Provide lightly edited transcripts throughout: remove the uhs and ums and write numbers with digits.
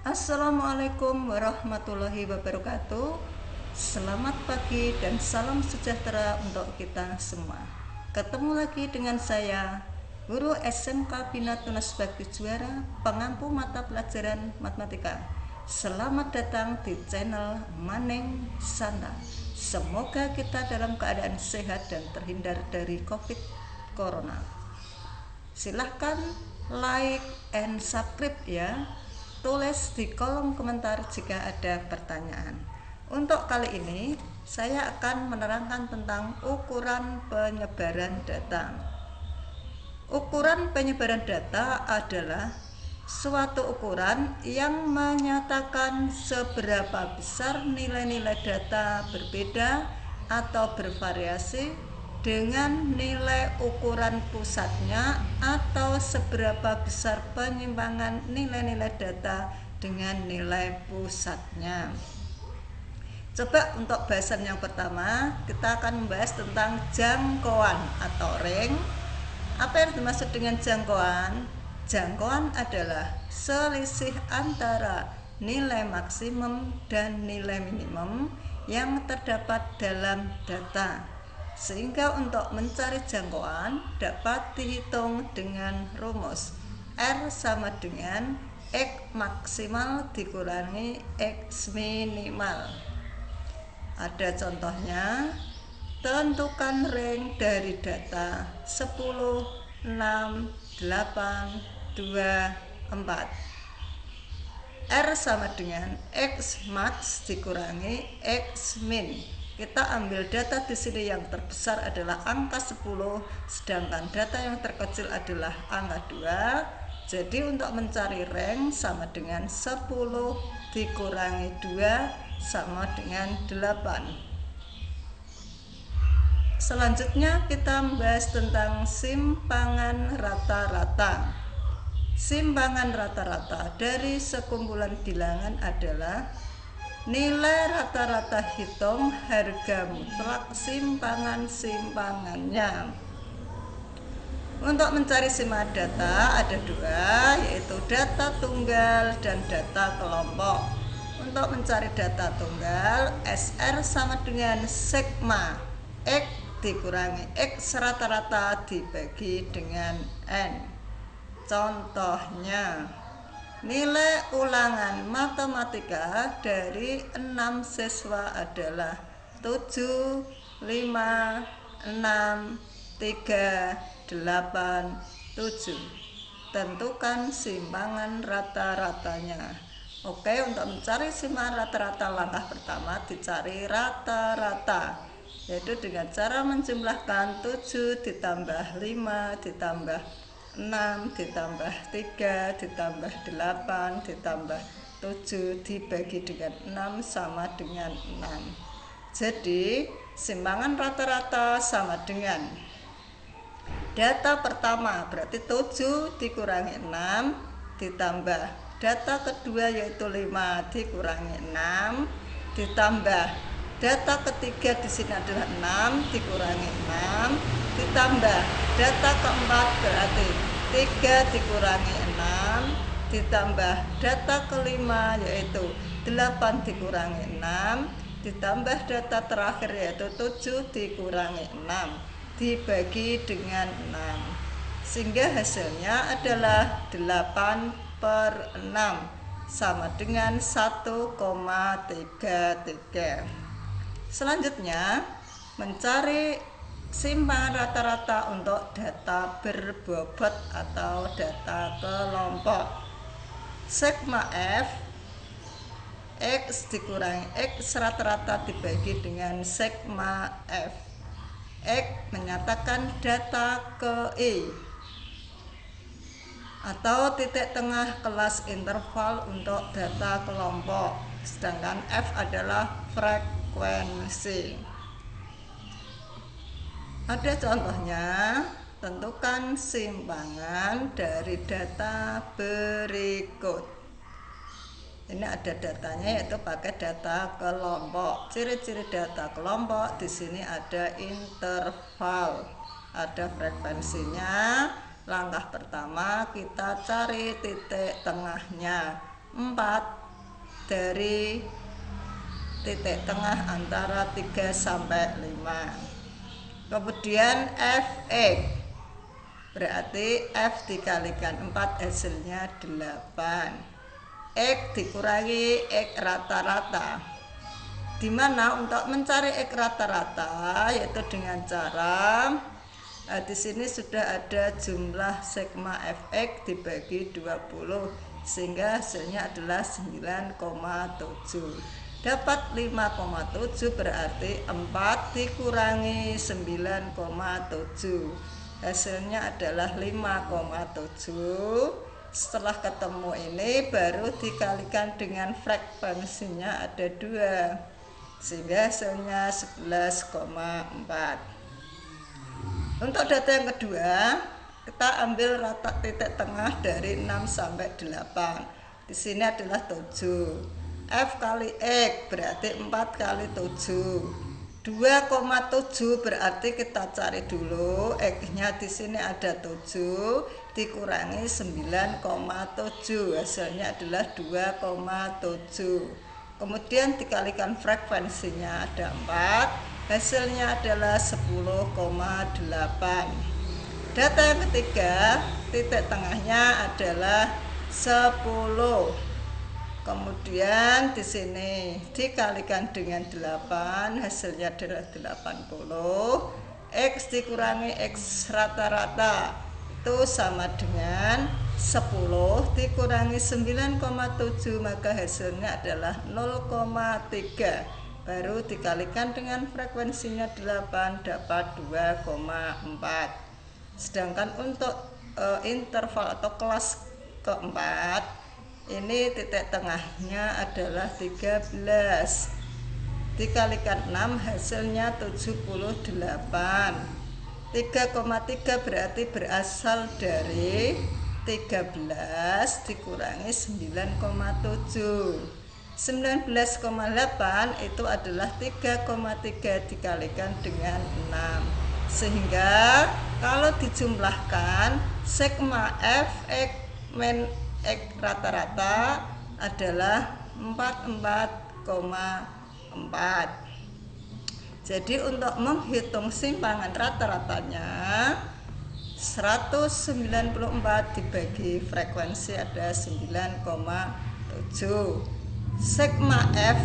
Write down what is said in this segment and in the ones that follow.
Assalamualaikum warahmatullahi wabarakatuh. Selamat pagi dan salam sejahtera untuk kita semua. Ketemu lagi dengan saya, Guru SMK Bina Tunas Bakti Juara, pengampu mata pelajaran matematika. Selamat datang di channel Maneng Santa. Semoga kita dalam keadaan sehat dan terhindar dari COVID Corona. Silahkan like and subscribe ya. Tulis di kolom komentar jika ada pertanyaan. Untuk kali ini saya akan menerangkan tentang ukuran penyebaran data. Ukuran penyebaran data adalah suatu ukuran yang menyatakan seberapa besar nilai-nilai data berbeda atau bervariasi dengan nilai ukuran pusatnya atau seberapa besar penyimpangan nilai-nilai data dengan nilai pusatnya. Coba untuk bahasan yang pertama, kita akan membahas tentang jangkauan atau range. Apa yang dimaksud dengan jangkauan? Jangkauan adalah selisih antara nilai maksimum dan nilai minimum yang terdapat dalam data. Sehingga untuk mencari jangkauan dapat dihitung dengan rumus R sama dengan X maksimal dikurangi X minimal. Ada contohnya, tentukan range dari data 10, 6, 8, 2, 4. R sama dengan X max dikurangi X min. Kita ambil data di sini yang terbesar adalah angka 10, sedangkan data yang terkecil adalah angka 2. Jadi untuk mencari range sama dengan 10 dikurangi 2 sama dengan 8. Selanjutnya kita membahas tentang simpangan rata-rata. Simpangan rata-rata dari sekumpulan bilangan adalah nilai rata-rata hitung harga mutlak simpangan-simpangannya. Untuk mencari simpangan data ada dua, yaitu data tunggal dan data kelompok. Untuk mencari data tunggal, SR sama dengan sigma X dikurangi X rata-rata dibagi dengan N. Contohnya, nilai ulangan matematika dari 6 siswa adalah 7, 5, 6, 3, 8, 7. Tentukan simpangan rata-ratanya. Oke, untuk mencari simpangan rata-rata langkah pertama dicari rata-rata, yaitu dengan cara menjumlahkan 7 ditambah 5 ditambah 6 ditambah 3 ditambah 8 ditambah 7 dibagi dengan 6 sama dengan 6. Jadi simpangan rata-rata sama dengan data pertama berarti 7 dikurangi 6 ditambah data kedua yaitu 5 dikurangi 6 ditambah data ketiga di sini adalah 6 dikurangi 6 ditambah data keempat berarti 3 dikurangi 6 ditambah data kelima yaitu 8 dikurangi 6 ditambah data terakhir yaitu 7 dikurangi 6 dibagi dengan 6, sehingga hasilnya adalah 8/6 sama dengan 1,33. Selanjutnya mencari simpangan rata-rata untuk data berbobot atau data kelompok. Sigma F X dikurangi X rata-rata dibagi dengan sigma F. X menyatakan data ke I atau titik tengah kelas interval untuk data kelompok, sedangkan F adalah frekuensi. Ada contohnya, tentukan simpangan dari data berikut. Ini ada datanya yaitu pakai data kelompok. Ciri-ciri data kelompok di sini ada interval, ada frekuensinya. Langkah pertama kita cari titik tengahnya. 4 dari titik tengah antara 3 sampai 5. Kemudian Fx berarti F dikalikan 4 hasilnya 8. X dikurangi X rata-rata, dimana untuk mencari X rata-rata yaitu dengan cara di sini sudah ada jumlah sigma Fx dibagi 20 sehingga hasilnya adalah 9,7. Dapat 5,7 berarti 4 dikurangi 9,7 hasilnya adalah 5,7. Setelah ketemu ini baru dikalikan dengan frekuensinya ada 2 sehingga hasilnya 11,4. Untuk data yang kedua, kita ambil rata titik tengah dari 6 sampai 8. Di sini adalah 7. F kali X berarti 4 kali 7. 2,7 berarti kita cari dulu X-nya di sini ada 7 dikurangi 9,7 hasilnya adalah 2,7. Kemudian dikalikan frekuensinya ada 4 hasilnya adalah 10,8. Data yang ketiga, titik tengahnya adalah 10. Kemudian di sini dikalikan dengan 8 hasilnya adalah 80. X dikurangi X rata-rata itu sama dengan 10 dikurangi 9,7 maka hasilnya adalah 0,3. Baru dikalikan dengan frekuensinya 8 dapat 2,4. Sedangkan untuk interval atau kelas keempat ini titik tengahnya adalah 13 dikalikan 6 hasilnya 78. 3,3 berarti berasal dari 13 dikurangi 9,7. 19,8 itu adalah 3,3 dikalikan dengan 6 sehingga kalau dijumlahkan sigma Fx min X rata-rata adalah 44,4. Jadi untuk menghitung simpangan rata-ratanya 194 dibagi frekuensi ada 9,7. Sigma F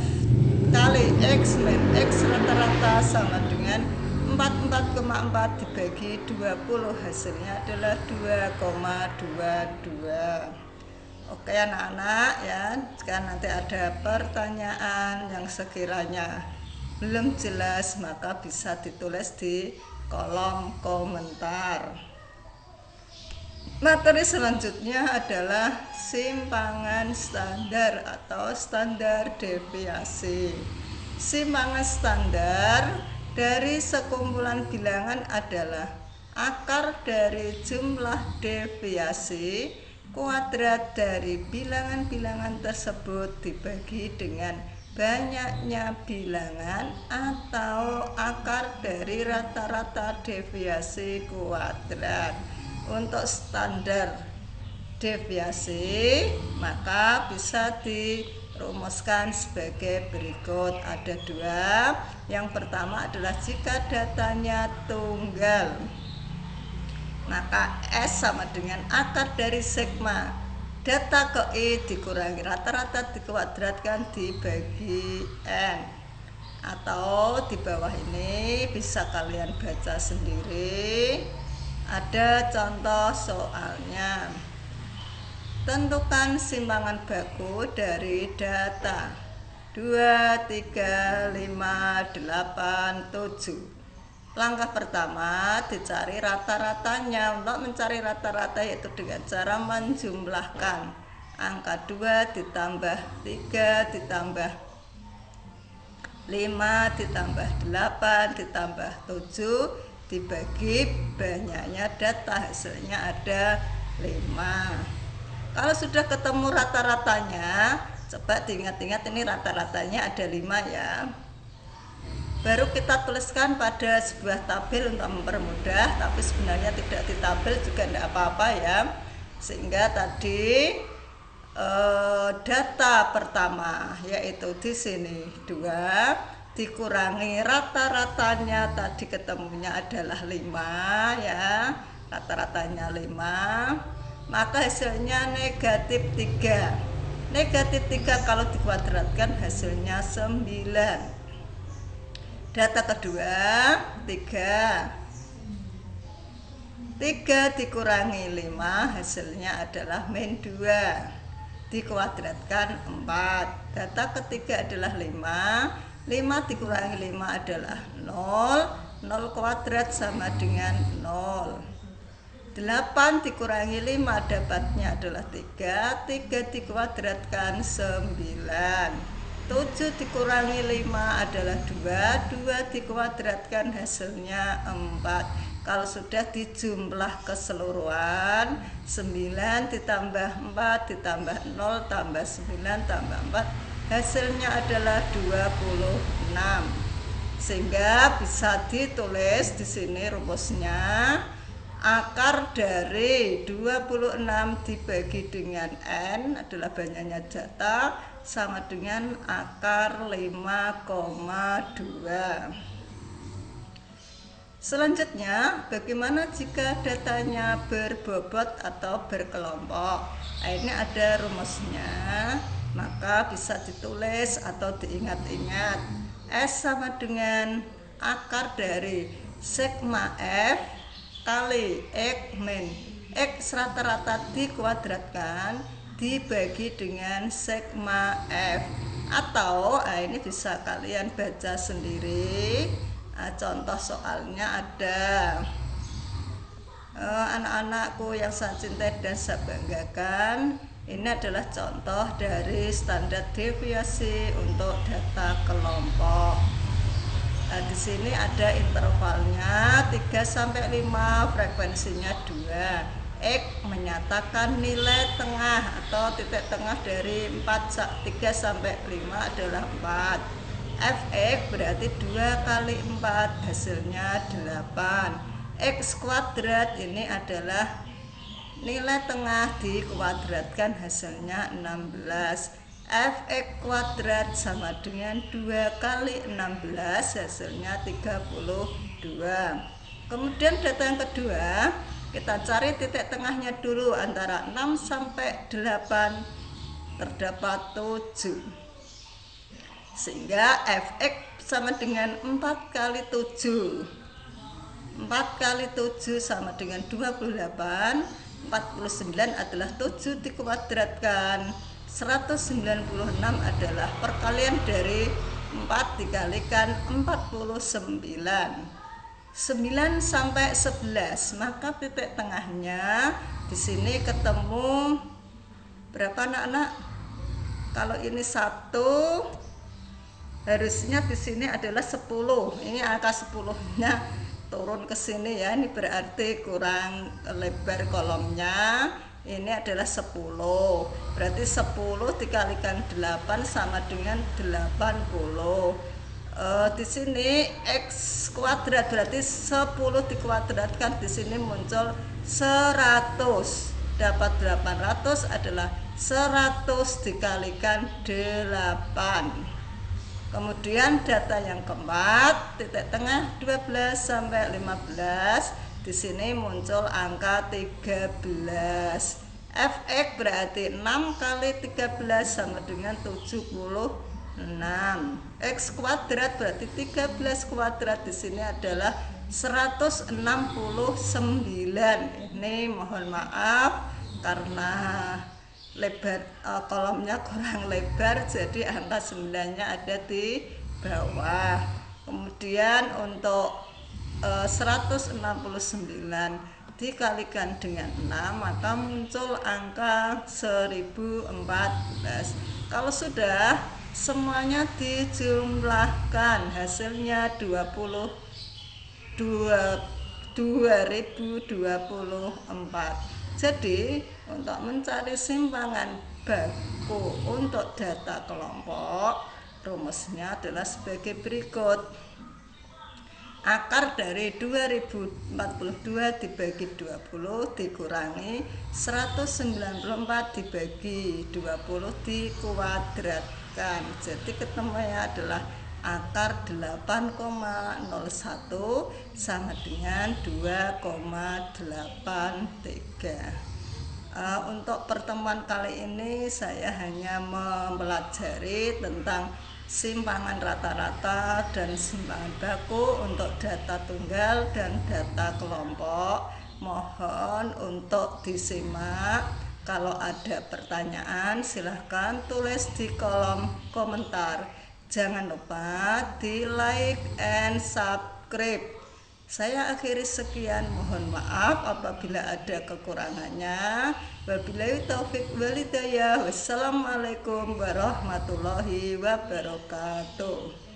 kali X min X rata-rata sama dengan 44,4 dibagi 20 hasilnya adalah 2,22. Oke anak-anak ya, jika nanti ada pertanyaan yang sekiranya belum jelas maka bisa ditulis di kolom komentar. Materi selanjutnya adalah simpangan standar atau standar deviasi. Simpangan standar dari sekumpulan bilangan adalah akar dari jumlah deviasi kuadrat dari bilangan-bilangan tersebut dibagi dengan banyaknya bilangan atau akar dari rata-rata deviasi kuadrat. Untuk standar deviasi maka bisa dirumuskan sebagai berikut, ada 2. Yang pertama adalah jika datanya tunggal maka S sama dengan akar dari sigma data ke I dikurangi rata-rata dikuadratkan dibagi N. Atau di bawah ini bisa kalian baca sendiri. Ada contoh soalnya. Tentukan simpangan baku dari data 2, 3, 5, 8, 7. Langkah pertama dicari rata-ratanya. Untuk mencari rata-rata yaitu dengan cara menjumlahkan angka 2 ditambah 3 ditambah 5 ditambah 8 ditambah 7 dibagi banyaknya data hasilnya ada 5. Kalau sudah ketemu rata-ratanya coba diingat-ingat ini rata-ratanya ada 5 ya. Baru kita tuliskan pada sebuah tabel untuk mempermudah, tapi sebenarnya tidak di tabel juga tidak apa-apa ya. Sehingga tadi data pertama, yaitu di sini 2 dikurangi rata-ratanya tadi ketemunya adalah 5 ya, rata-ratanya 5, maka hasilnya negatif 3. Negatif 3 kalau dikuadratkan hasilnya 9. Data kedua 3 dikurangi 5 hasilnya adalah min 2, dikuadratkan 4. Data ketiga adalah 5 dikurangi 5 adalah 0 kuadrat sama dengan 0. 8 dikurangi 5 dapatnya adalah 3 dikuadratkan 9. 7 dikurangi 5 adalah 2 dikuadratkan hasilnya 4. Kalau sudah dijumlah keseluruhan, 9 ditambah 4 ditambah 0 tambah 9 tambah 4 hasilnya adalah 26. Sehingga bisa ditulis di sini rumusnya, akar dari 26 dibagi dengan n adalah banyaknya data sama dengan akar 5,2. Selanjutnya, bagaimana jika datanya berbobot atau berkelompok? Nah, ini ada rumusnya, maka bisa ditulis atau diingat-ingat. S sama dengan akar dari sigma F kali X min X rata-rata dikuadratkan dibagi dengan sigma F. Atau ini bisa kalian baca sendiri. Contoh soalnya ada, anak-anakku yang saya cintai dan saya banggakan, ini adalah contoh dari standar deviasi untuk data kelompok. Di sini ada intervalnya 3 sampai 5, frekuensinya 2. X menyatakan nilai tengah atau titik tengah dari 3 sampai 5 adalah 4. Fx berarti 2 kali 4 hasilnya 8. X kuadrat ini adalah nilai tengah dikuadratkan hasilnya 16. Fx kuadrat sama dengan 2 kali 16 hasilnya 32. Kemudian data yang kedua, kita cari titik tengahnya dulu. Antara 6 sampai 8 terdapat 7. Sehingga Fx sama dengan 4 kali 7. 4 kali 7 sama dengan 28. 49 adalah 7 dikuadratkan. 196 adalah perkalian dari 4 dikalikan 49. 9 sampai 11, maka titik tengahnya di sini ketemu berapa anak-anak? Kalau ini 1, harusnya di sini adalah 10. Ini angka 10-nya turun ke sini ya. Ini berarti kurang lebar kolomnya. Ini adalah 10. Berarti 10 dikalikan 8 sama dengan 80. Di sini X kuadrat berarti 10 dikuadratkan, di sini muncul 100. Dapat 800 adalah 100 dikalikan 8. Kemudian data yang keempat, titik tengah 12 sampai 15. Di sini muncul angka 13. Fx berarti 6 kali 13 sama dengan 76. X kuadrat berarti 13 kuadrat, di sini adalah 169. Ini mohon maaf karena lebar kolomnya kurang lebar, jadi angka 9-nya ada di bawah. Kemudian untuk 169 dikalikan dengan 6, maka muncul angka 1014. Kalau sudah semuanya dijumlahkan, hasilnya 2024. Jadi untuk mencari simpangan baku untuk data kelompok, rumusnya adalah sebagai berikut. Akar dari 2042 dibagi 20 dikurangi 194 dibagi 20 dikuadratkan. Jadi ketemunya adalah akar 8,01 sama dengan 2,83. Untuk pertemuan kali ini saya hanya mempelajari tentang simpangan rata-rata dan simpangan baku untuk data tunggal dan data kelompok. Mohon untuk disimak. Kalau ada pertanyaan silahkan tulis di kolom komentar. Jangan lupa di like and subscribe. Saya akhiri sekian, mohon maaf apabila ada kekurangannya. Wabillahi taufik walhidayah. Wassalamualaikum warahmatullahi wabarakatuh.